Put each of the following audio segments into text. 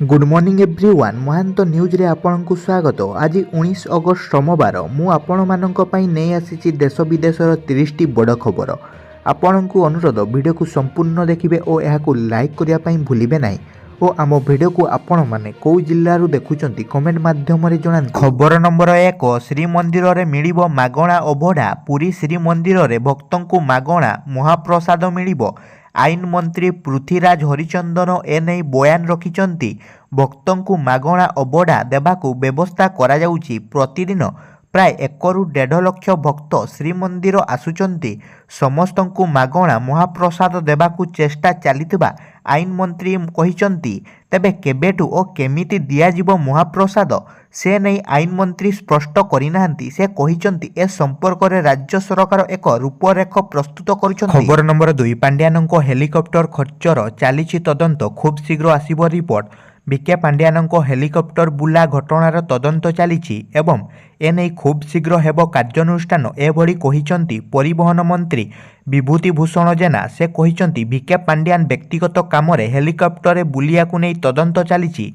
Good morning everyone महांत news रे आपनकु स्वागत। आज 19 अगस्त सोमवार मु आपण मानक पई नै आसीछि देश विदेशर 30 टी बड़ खबर। आपनकु अनुरोध वीडियो को संपूर्ण देखिबे और एहाकु लाइक करिया पई भूलिबे नाही और आम वीडियो को आपण माने को जिल्ला रु देखुचंती कमेंट माध्यम रे जणांतु। खबर नंबर 1 श्रीमंदिर रे मिलिबो मागणा अभडा। पुरी श्रीमंदिर रे भक्तंकु मागणा महाप्रसाद मिलिबो। आईन मंत्री पृथ्वीराज हरिचंदन एने बयान रखिचंती। भक्तंकु मागणा अबड़ा देबाकू व्यवस्था करा जाउची। प्रतिदिन प्राय 1 ରୁ 1.5 लक्ष भक्त श्रीमंदिर आसुचंती। समस्तंकु मागणा महाप्रसाद देबाकू चेष्टा चलिथिबा आईन मंत्री कहिचंती। तेबे केबेटू ओ केमिति दियाजिबो महाप्रसाद से नहीं आईन मंत्री स्पष्ट करिनाहांती। से कहिचंती ए संपर्क रे राज्य सरकार एक रूपरेख प्रस्तुत करुचंती। खबर नंबर 2 पांड्यानंको हेलिकॉप्टर खर्चर चालिछि तदंत। खूब शीघ्र आसीबो रिपोर्ट। विके पांड्यानंको हेलिकॉप्टर बुला घटनार तदंत चलिछि एवं एने खूब शीघ्र हेबो कार्यानुष्ठान एभଳି कहिचंती परिवहन मंत्री विभूति भूषण जेना। से कहिचंती विके पांड्यान व्यक्तिगत काम रे हेलिकॉप्टर रे बुलियाकू नै तदंत चलिछि।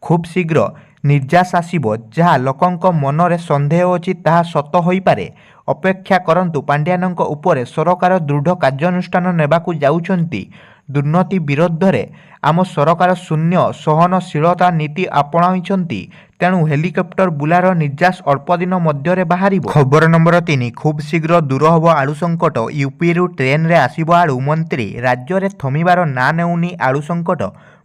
खूब शीघ्र निर्जास आसीबो। जहा लोकंक मनरे संदेह अछि ताहा सत होई पारे। अपेक्षा करंतु पांड्यानंक उपरे सरकार दृढ़ कार्यानुष्ठान नेबाकू जाउछंती। दुर्नीति विरोध रे आम सरकार शून्य सहनशीलता नीति आपणाइछंती। तेणु हेलिकॉप्टर बुलार निर्जास अल्प दिन मध्य बाहरिबो। खबर नंबर 3 खूब शीघ्र दूर हबो आलू संकट। यूपी रु ट्रेन रे आसीबो आलू। मंत्री राज्य रे थमिबार ना नेउनी आलू संकट।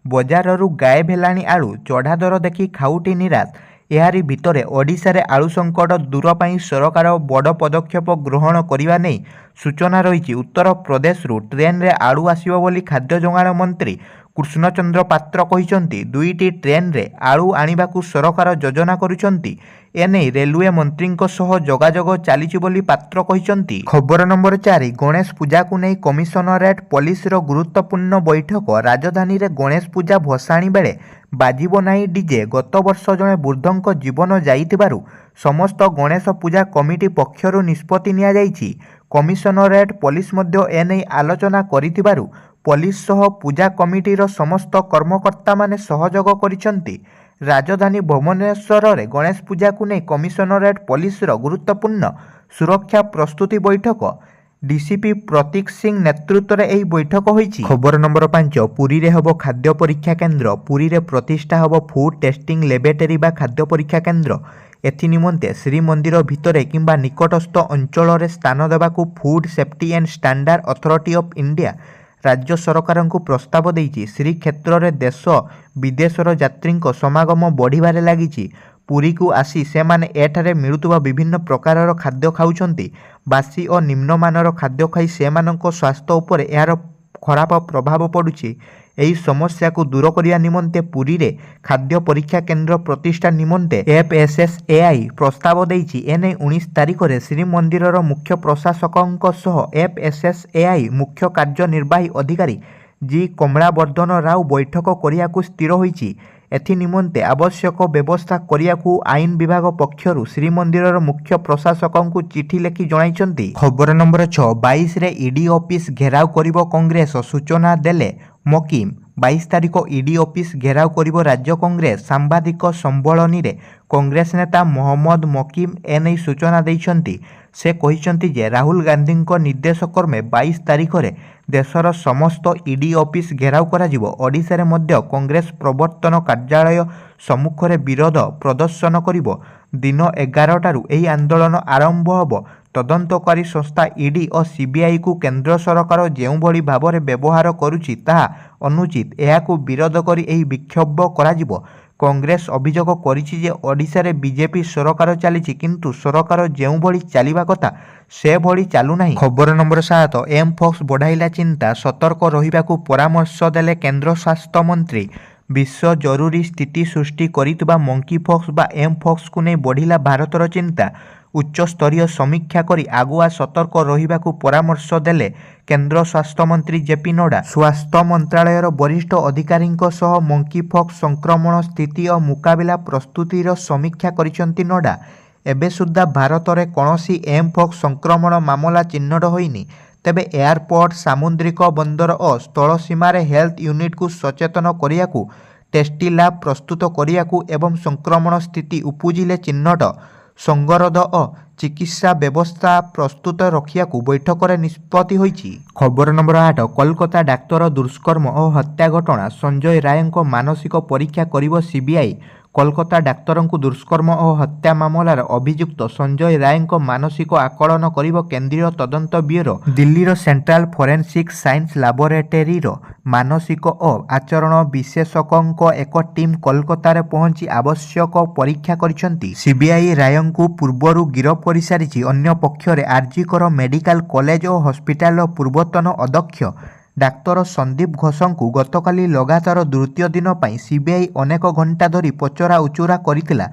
बजार रु गायब हेलानी आलू। चढ़ा दर देखि खाउटी निराश। एहारी भितरे ओडिशा रे आलू संकट दूर पई सरकार बड़ पदक्षेप ग्रहण करिवा नै सूचना रही। उत्तर प्रदेश रु ट्रेन रे आलू आसीबो बोली खाद्य जोगाण मंत्री कृष्णचंद्र पात्र कहिचंती। 2टी ट्रेन रे आलू आनिबाकू सरकार योजना करुचंती। एने रेलवे मंत्रींको सह जोगाजोग चलिछि बोली पात्र कहिचंती। खबर नंबर 4 गणेश पूजा को नै कमिशनरेट पुलिस रो गुरुत्वपूर्ण बैठक। राजधानी रे गणेश पूजा भसाणी बेले बाजिबो नाही डीजे। गत वर्ष जणे वृद्धंक जीवन जाइतिबारु समस्त गणेश पूजा कमिटी पक्षरु निष्पत्ति निया जाइछि। कमिशनरेट पुलिस मध्य एने आलोचना करितिबारु पुलिस सह पूजा कमिटी रो समस्त कर्मकर्ता माने सहयोग करिसंती। राजधानी भुवनेश्वर रे गणेश पूजा को नै कमिशनरेट पुलिस रो गुरुत्वपूर्ण सुरक्षा प्रस्तुति बैठक डीसीपी प्रतीक सिंह नेतृत्व रे एही बैठक होईछि। खबर नंबर 5 पुरी रे हबो खाद्य परीक्षा केंद्र। पुरी रे प्रतिष्ठा हबो फूड टेस्टिंग लैबोरेटरी बा खाद्य परीक्षा केंद्र। एथि निमंते श्रीमंदिर भितरे किंबा निकटस्थ अंचल रे स्थान देबाकू food safety and standard authority of India राज्य सरकार को प्रस्ताव देइछि। श्रीक्षेत्र रे देश विदेशर यात्री समागम बढ़िबारे लागिछि। पुरी को आसी से माने एठारे मिलुतुवा विभिन्न प्रकारर खाद्य खाउछंती। बासी और निम्नमानर खाद्य खाई से मानक स्वास्थ्य उपरे यार खराब प्रभाव पड़ुछि। एही समस्या को दूर करिया निमंते पुरी रे खाद्य परीक्षा केंद्र प्रतिष्ठा निमंते FSSAI प्रस्ताव देइछि। एने 19 तारिख रे श्रीमंदिर मुख्य प्रशासकंक सह FSSAI मुख्य कार्यनिर्वाही अधिकारी जी कमलावर्धन राव बैठक करियाकू स्थिर होईछि। एथि निमंते आवश्यक व्यवस्था करियाकू आईन विभाग पक्षरु श्रीमंदिर मुख्य प्रशासकंकु चिठी लेखि जणाइछंती। खबर नंबर 6 22 रे ईडी ऑफिस घेराव करिवो कांग्रेस सूचना देले मकीम। 22 तारिख ईडी ऑफिस घेराव करिवो राज्य कांग्रेस। सांबादिक संबळनी रे कांग्रेस नेता मोहम्मद मकीम एनै सूचना दैछंती। से कहिछंती जे राहुल गांधी निर्देश क्रमे 22 तारिख रे देशर समस्त ईडी ऑफिस घेराव करा जिवो। ओडिशा रे मध्य कांग्रेस प्रवर्तन कार्यालय सम्मुख रे विरोध प्रदर्शन करिवो। दिन 11 टारु एही आंदोलन आरंभ हबो। तदंतकारी संस्था ईडी और सीबीआई को केंद्र सरकार जेउ भली भाबरे व्यवहार करुछि ताहा अनुचित। एहाकू विरोध करी एही विक्षोभ करा जिवो। कांग्रेस अभियोग करिछि जे ओडिशा रे बीजेपी सरकार चलिछि किंतु सरकार जेउ भली चलिबा कथा से भली चालू नाही। खबर नंबर 7 एमपॉक्स बढ़ाइला चिंता। सतर्क रहिबाकू परामर्श देले केंद्र स्वास्थ्य मंत्री। विश्व जरूरी स्थिति सृष्टि करितबा मंकीपॉक्स बा एमपॉक्स को नै बढ़िला भारतर चिंता। उच्च स्तरीय समीक्षा करी आगुआ सतर्क रहिबाकू परामर्श देले केंद्र स्वास्थ्य मंत्री जेपी नड्डा। स्वास्थ्य मंत्रालयर वरिष्ठ अधिकारी सह मंकीपॉक्स संक्रमण स्थिति और मुकाबिला प्रस्तुतिर समीक्षा करिसंती नड्डा। एबे सुद्धा भारत में कौनसी एमपॉक्स संक्रमण मामला चिन्हट होइनी। तेबे एयरपोर्ट सामुद्रिक बंदर और स्थल सीमार हेल्थ यूनिट को सचेतन करियाकू टेस्टी लैब प्रस्तुत करियाकू एवं संक्रमण स्थिति उपुजिले चिन्हट संगरोध और चिकित्सा व्यवस्था प्रस्तुत रखियाकू बैठक में निष्पत्ति होईछि। खबर नंबर 8 कोलकाता डाक्तर दुष्कर्म और हत्या घटना संजय राय मानसिक परीक्षा करिवो सीबीआई। कोलकाता डाक्तर दुष्कर्म और हत्या मामलार अभियुक्त संजय राय मानसिक आकलन करिवो केंद्रीय तदंत ब्यूरो। दिल्लीर सेंट्रल फोरेंसिक साइंस लैबोरेटरी मानसिक और आचरण विशेषज्ञों एक टीम कोलकाता पहुंची आवश्यक परीक्षा करिसेंती। सीबीआई राय पूर्वर गिरफ कर सारी। अन्य पक्षरे आरजीकर मेडिकल कॉलेज और हॉस्पिटल पूर्वतन अध्यक्ष डाक्तर संदीप घोषଙ୍କୁ गतकाली लगातार द्वितीय दिन पर सीबीआई अनेक घंटा धरी पचरा उचुरा करितिला।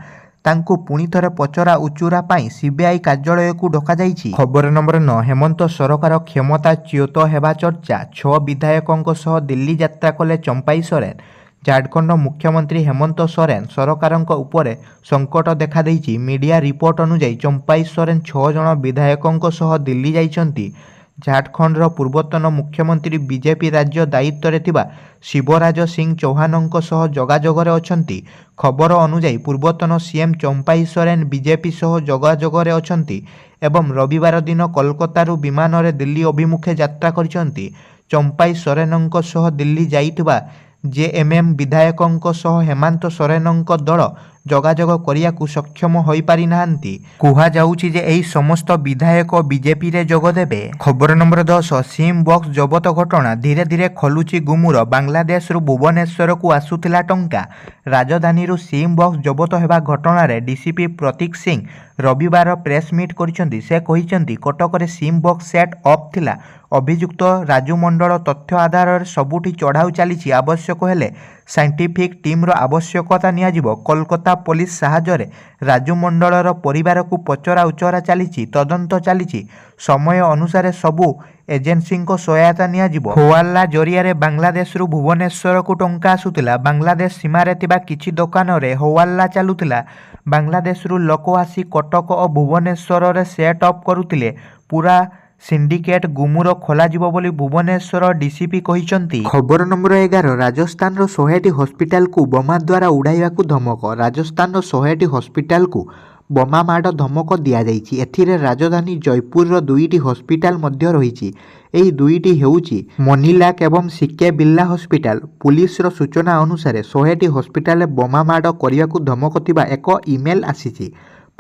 तांकु पुणी थरे पचरा उचुरा पाई सीबीआई कार्यालय को डका जाइछि। खबर नंबर 9 हेमंत सरकार क्षमताच्युत हेबा चर्चा। 6 विधायकों सह दिल्ली यात्रा कले चंपाई सोरेन। झारखंड मुख्यमंत्री हेमंत सोरेन सरकारक उपरे संकट देखा देइछि। मीडिया रिपोर्ट अनुसार चंपाई सोरेन 6 जन विधायकों सह दिल्ली जाइछंती। झारखंडर पूर्वतन मुख्यमंत्री बीजेपी राज्य दायित्व थिबा शिवराज सिंह चौहानों सह जोगाजोगरे अछंती। खबर अनुसार पूर्वतन सीएम चंपाई सोरेन बीजेपी सह जोगाजोगरे अछंती एवं रविवार दिन कोलकाता विमान रे दिल्ली अभिमुखे यात्रा करिसंती। चंपाई सोरेनों सह दिल्ली जाइथिबा जेएमएम विधायकों सह हेमंत सोरेनों दल जोगाजोग करियाकू सक्षम होई पारि नाहांती। कुहा जाउछि जे एही समस्त विधायक बीजेपी रे जोग देबे। खबर नंबर 10 सिम बॉक्स जबत घटना धीरे धीरे खोलुछि गुमुर। बांग्लादेश रु भुवनेश्वर को आसुथिला टंका। राजधानी रु सिम बॉक्स जबत हेबा घटना रे डीसीपी प्रतीक सिंह रविवार प्रेस मीट करिसेंती। से कहिसेंती कटक रे सिम बॉक्स सेट अप थिला। अभियुक्त राजू मंडल तथ्य आधार सबुठी चढ़ाऊ चली। आवश्यक हेले साइंटिफिक टीम आवश्यकता नियाजिबो। कोलकाता पुलिस साहाय्य राजू मंडलर परिवार को पचरा उचरा चली। तदंत चली। समय अनुसार सबू एजेंसी सहायता नियाजिबो। हवाला जरिया बांग्लादेश रु भुवनेश्वर को टंका आसुतिला। बांग्लादेश सीमारे थिबा किछि दुकान रे हवाला चालुतिला। बांग्लादेश रु लोक आसी कटक और भुवनेश्वर रे सेट अप करुतिले। पूरा सिंडिकेट गुमुर खोलाजिबो बोली भुवनेश्वर डीसीपी कहिसंती। खबर नंबर 11 राजस्थान रो 100टी हॉस्पिटल को बोमा द्वारा उड़ाइबाकू धमक। राजस्थान रो 100टी हॉस्पिटल को बोमा माड़ धमक दिया जाइछि। एथिरे राजधानी जयपुर रो 2टी हॉस्पिटल मध्य रहिछि। एही 2टी हेउछि मनीलाक एवं सीके बिर्ला हॉस्पिटल। पुलिस रो सूचना अनुसार 100टी हॉस्पिटल बोमा माड़ करियाकू धमक थिबा एक ईमेल आसीछि।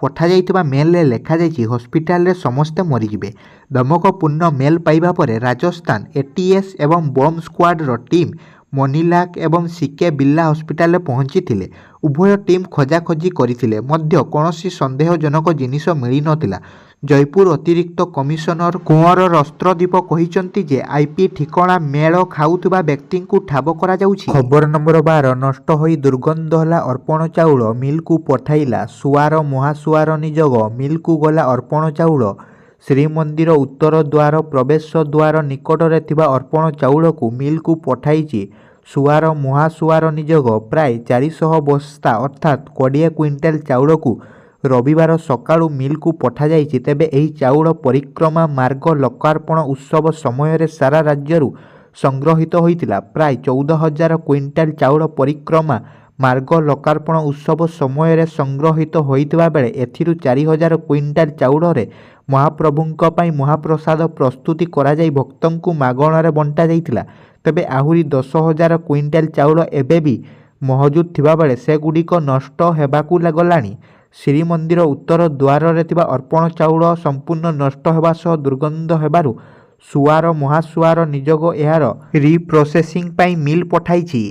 पठा जाइथिबा मेल रे लेखा जाइछि हॉस्पिटल रे समस्ते मरीजिबे। धमकपूर्ण मेल पाइबा परे राजस्थान एटीएस एवं बम स्क्वाड रो टीम मनीलाक एवं सीके बिर्ला हॉस्पिटल पहुंची थिले। उभय टीम खोजाखोजी करथिले मध्य कोनोसी संदेहजनक जिनिस मिली नथिला। जयपुर अतिरिक्त कमिशनर कुंवर रस्त्रदीप कहिसंती जे आईपी ठिकाना मेल खाउथबा व्यक्ति को ठाब करा जाउछि। खबर नंबर 12 नष्ट होई दुर्गंध होला अर्पण चाउल मिल को पठाइला सुआर महासुआर निजोग। मिल को गला अर्पण चाउल। श्रीमंदिर उत्तर द्वार प्रवेश द्वार निकट रे थिबा अर्पण चाउल को मिल को पठाइछि सुआर महासुआर निजोग। प्राय 400 बस्ता अर्थात 20 क्विंटाल चाउल को रविवार सकाळु मिल को पठा जाइछि। तेबे एही चाउल परिक्रमा मार्ग लोकार्पण उत्सव समय सारा राज्य संग्रहित होइतिला। प्राय 14,000 क्विंटाल चाउल परिक्रमा मार्ग लोकार्पण उत्सव समय संग्रहित होइतिबा बेले एथिरु 4,000 क्विंटाल चाउल रे महाप्रभुंक पई महाप्रसाद प्रस्तुति करा जाई भक्तंकु मागणारे बंटा जाइतिला। तेबे आहुरी 10,000 क्विंटाल चाउल एबे भी महजूद थिबा बेले से गुडिक नष्ट हेबाकू लागलानी। श्रीमंदिर उत्तर द्वार रे थिबा अर्पण चाउल संपूर्ण नष्ट हेबा सह दुर्गंध हेबारु सुआर महासुआर निजोग एहार रिप्रोसेसिंग पाई मिल पठाइछि।